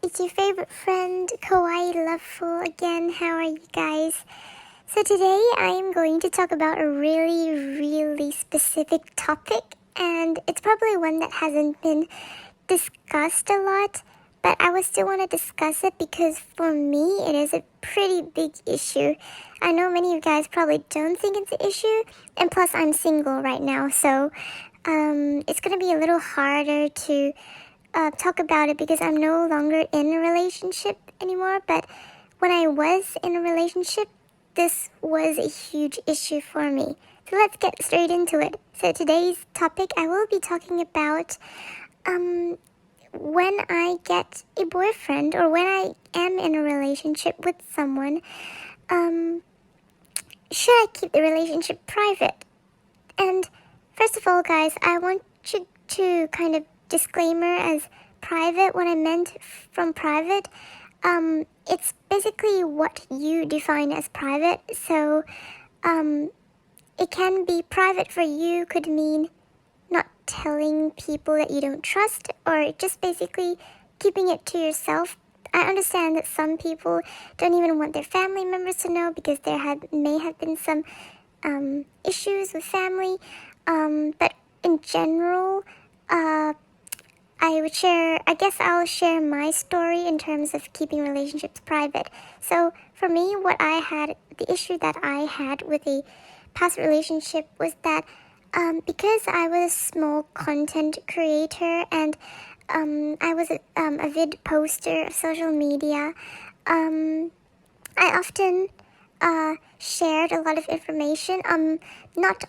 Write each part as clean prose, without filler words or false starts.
it's your favorite friend, Kawaii Loveful again. How are you guys? So today I am going to talk about a really specific topic, and it's probably one that hasn't been discussed a lot, but I would still want to discuss it because for me it is a pretty big issue. I know many of you guys probably don't think it's an issue, and plus I'm single right now, so it's going to be a little harder to talk about it because I'm no longer in a relationship anymore. But when I was in a relationship, this was a huge issue for me. So let's get straight into it. So today's topic, I will be talking about when I get a boyfriend or when I am in a relationship with someone, should I keep the relationship private? And first of all, guys, I want you to kind of disclaimer as private. What I meant from private, it's basically what you define as private. So it can be private for you, could mean not telling people that you don't trust, or just basically keeping it to yourself. I understand that some people don't even want their family members to know because there may have been some issues with family, but in general, I'll share my story in terms of keeping relationships private. So for me, the issue that I had with a past relationship was that because I was a small content creator and I was a vid poster of social media, I often shared a lot of information, not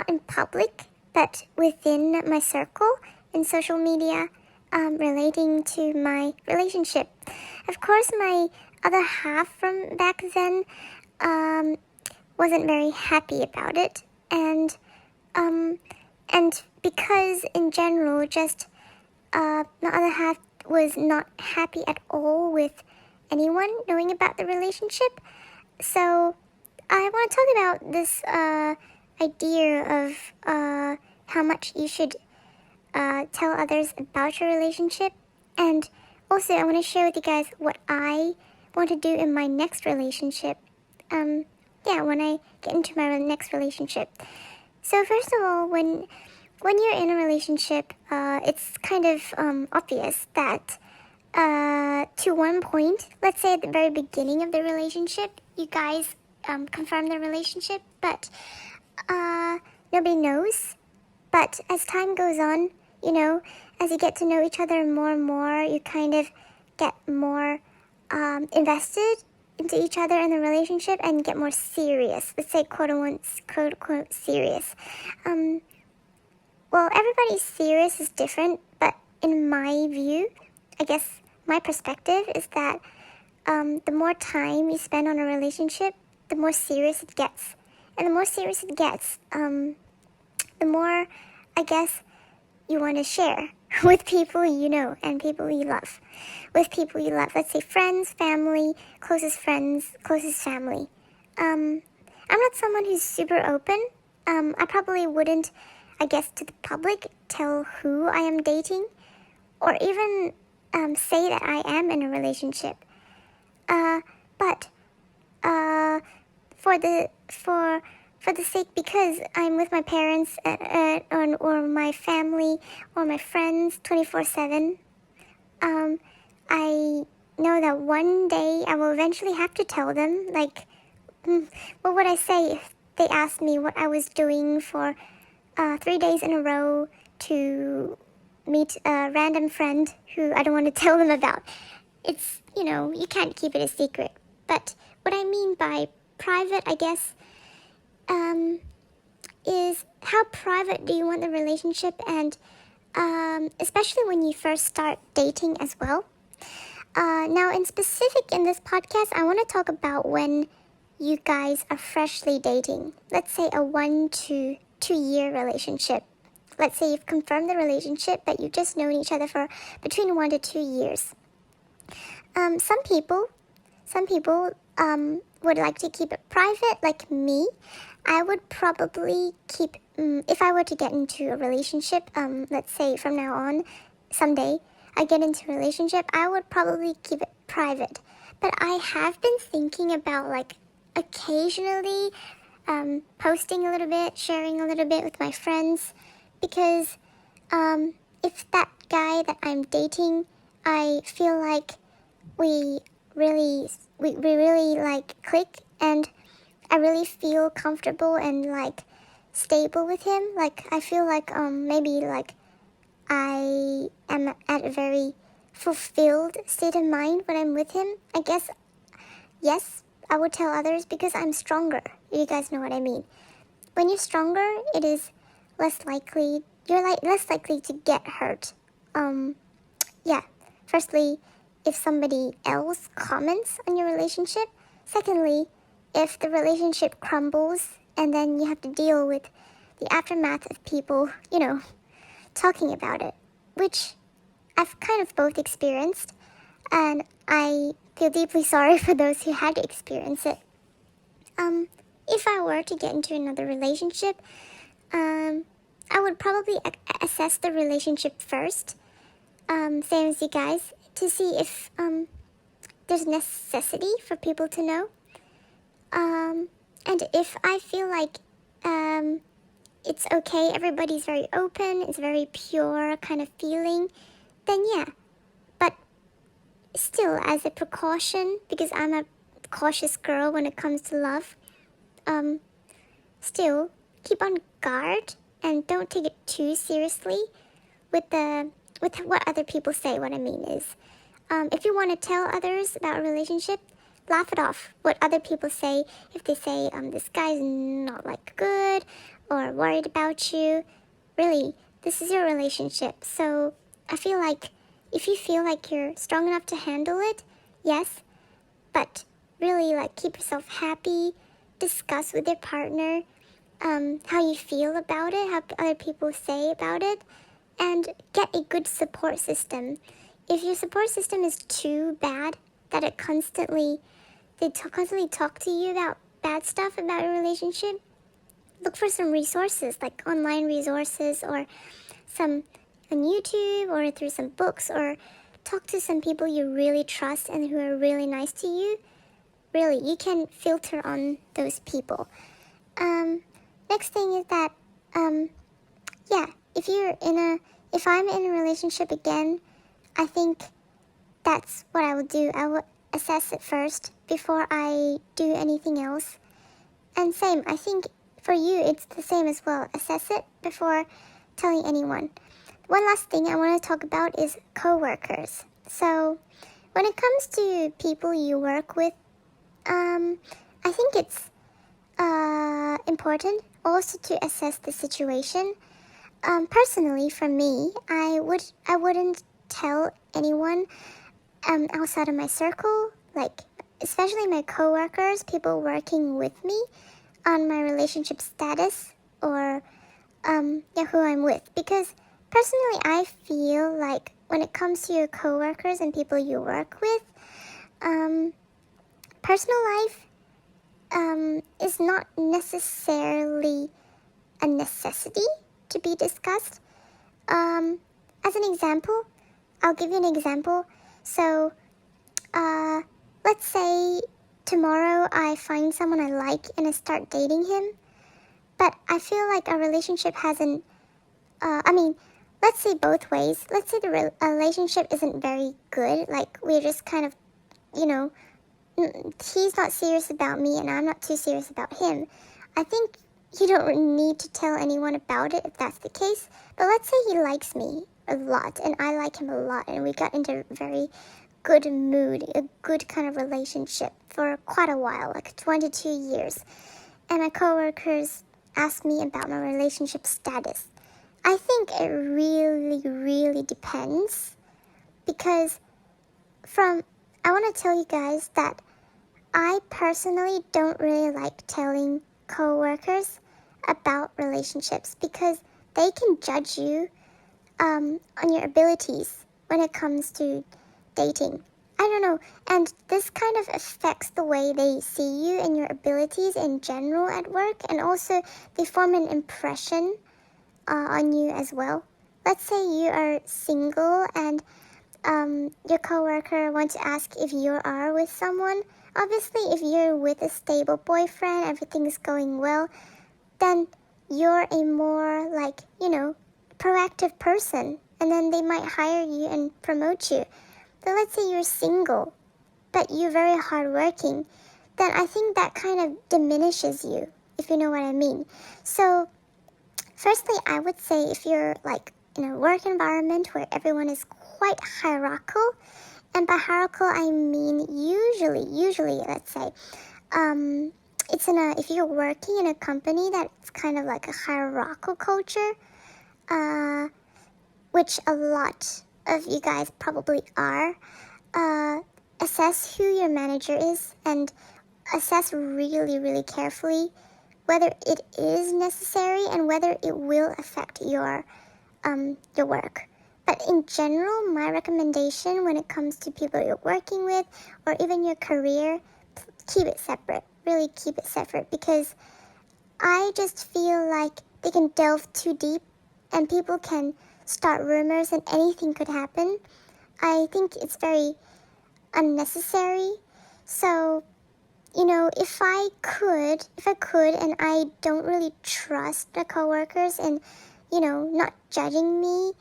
in public, but within my circle in social media, relating to my relationship. Of course, my other half from back then wasn't very happy about it, and because in general, just my other half was not happy at all with anyone knowing about the relationship. So I want to talk about this idea of how much you should tell others about your relationship. And also I want to share with you guys what I want to do in my next relationship. When I get into my next relationship. So first of all, when you're in a relationship, it's kind of obvious that to one point, let's say at the very beginning of the relationship, you guys confirm the relationship, but nobody knows. But as time goes on, as you get to know each other more and more, you kind of get more invested into each other in the relationship and get more serious. Let's say quote unquote serious. Well, everybody's serious is different, but in my view, I guess my perspective is that the more time you spend on a relationship, the more serious it gets. And the more serious it gets, the more, I guess, you want to share with people you know and people you love. With people you love, let's say friends, family, closest friends, closest family. I'm not someone who's super open. I probably wouldn't, I guess, to the public tell who I am dating or even say that I am in a relationship. But for the sake, because I'm with my parents or my family or my friends 24/7, I know that one day I will eventually have to tell them. Like, what would I say if they asked me what I was doing for 3 days in a row to meet a random friend who I don't want to tell them about? It's, you can't keep it a secret. But what I mean by private, I guess, is how private do you want the relationship, and especially when you first start dating as well. Now, in specific in this podcast, I want to talk about when you guys are freshly dating. Let's say a 1 to 2 year relationship. Let's say you've confirmed the relationship, but you've just known each other for between 1 to 2 years. Some people would like to keep it private, like me. I would probably keep, if I were to get into a relationship, let's say from now on, someday, I get into a relationship, I would probably keep it private. But I have been thinking about like occasionally posting a little bit, sharing a little bit with my friends, because if that guy that I'm dating, I feel like we really like click, and I really feel comfortable and like stable with him. Like I feel like maybe like I am at a very fulfilled state of mind when I'm with him. I guess yes, I would tell others because I'm stronger. You guys know what I mean. When you're stronger, it is less likely less likely to get hurt. Yeah. Firstly, if somebody else comments on your relationship. Secondly, if the relationship crumbles and then you have to deal with the aftermath of people, talking about it, which I've kind of both experienced, and I feel deeply sorry for those who had to experience it. If I were to get into another relationship, I would probably assess the relationship first, same as you guys, to see if there's necessity for people to know. And if I feel like it's okay, everybody's very open, it's very pure kind of feeling, then yeah. But still, as a precaution, because I'm a cautious girl when it comes to love, still keep on guard and don't take it too seriously with what other people say. What I mean is, if you want to tell others about a relationship, laugh it off. What other people say, if they say this guy's not like good or worried about you, really, this is your relationship. So I feel like if you feel like you're strong enough to handle it, yes, but really like keep yourself happy, discuss with your partner how you feel about it, how other people say about it, and get a good support system. If your support system is too bad that they constantly talk to you about bad stuff about your relationship, look for some resources, like online resources, or some on YouTube, or through some books, or talk to some people you really trust and who are really nice to you. Really, you can filter on those people. Next thing is that, yeah, if I'm in a relationship again, I think that's what I would do. I would assess it first before I do anything else. And same, I think for you, it's the same as well. Assess it before telling anyone. One last thing I want to talk about is coworkers. So when it comes to people you work with, I think it's important also to assess the situation. Personally, for me, I wouldn't tell anyone outside of my circle, like especially my coworkers, people working with me, on my relationship status or who I'm with, because personally I feel like when it comes to your coworkers and people you work with, personal life is not necessarily a necessity to be discussed. As an example, I'll give you an example. So, let's say tomorrow I find someone I like and I start dating him, but I feel like our relationship hasn't, let's say both ways. Let's say the relationship isn't very good, like we're just kind of, he's not serious about me and I'm not too serious about him. I think you don't need to tell anyone about it if that's the case. But let's say he likes me a lot and I like him a lot and we got into a very good mood, a good kind of relationship for quite a while, like 22 years. And my coworkers ask me about my relationship status. I think it really, really depends, because I want to tell you guys that I personally don't really like telling coworkers about relationships because they can judge you on your abilities when it comes to dating. I don't know, and this kind of affects the way they see you and your abilities in general at work, and also they form an impression on you as well. Let's say you are single and your coworker wants to ask if you are with someone, obviously if you're with a stable boyfriend, everything is going well, then you're a more like, proactive person, and then they might hire you and promote you. But let's say you're single, but you're very hardworking, then I think that kind of diminishes you, if you know what I mean. So, firstly, I would say if you're like in a work environment where everyone is quite hierarchical, and by hierarchical I mean usually, let's say, if you're working in a company that's kind of like a hierarchical culture, which a lot of you guys probably are, assess who your manager is and assess really, really carefully whether it is necessary and whether it will affect your work. But in general, my recommendation when it comes to people you're working with or even your career, keep it separate. Really keep it separate, because I just feel like they can delve too deep and people can start rumors and anything could happen. I think it's very unnecessary. So, if I could, and I don't really trust the coworkers and, not judging me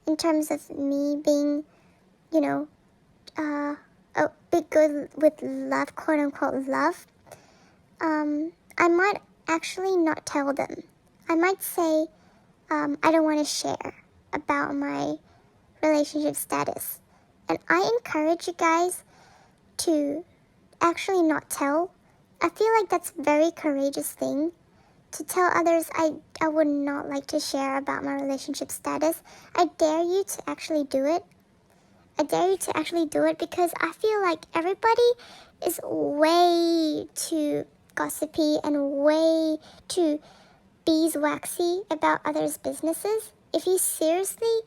in terms of me being, a bit good with love, quote unquote love, I might actually not tell them. I might say, I don't want to share about my relationship status. And I encourage you guys to actually not tell. I feel like that's a very courageous thing to tell others. I would not like to share about my relationship status. I dare you to actually do it. I dare you to actually do it, because I feel like everybody is way too gossipy and way too beeswaxy about others' businesses. If you seriously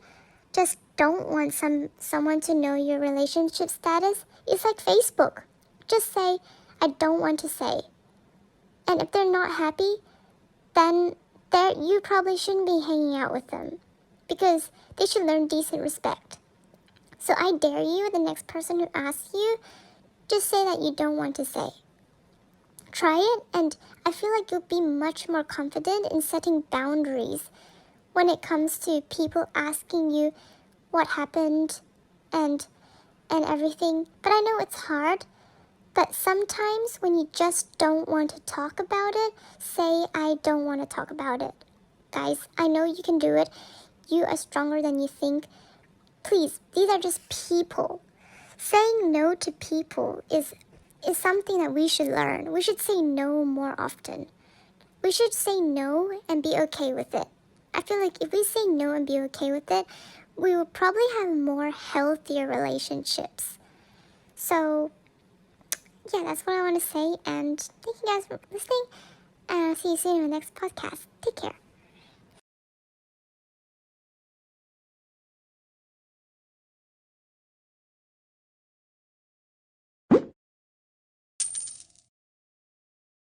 just don't want someone to know your relationship status, it's like Facebook. Just say, I don't want to say. And if they're not happy, then you probably shouldn't be hanging out with them, because they should learn decent respect. So I dare you, the next person who asks you, just say that you don't want to say. Try it, and I feel like you'll be much more confident in setting boundaries when it comes to people asking you what happened and everything. But I know it's hard. But sometimes when you just don't want to talk about it, say, I don't want to talk about it. Guys, I know you can do it. You are stronger than you think. Please, these are just people. Saying no to people is something that we should learn. We should say no more often. We should say no and be okay with it. I feel like if we say no and be okay with it, we will probably have more healthier relationships. So, yeah, that's what I want to say. And thank you guys for listening. And I'll see you soon in the next podcast. Take care.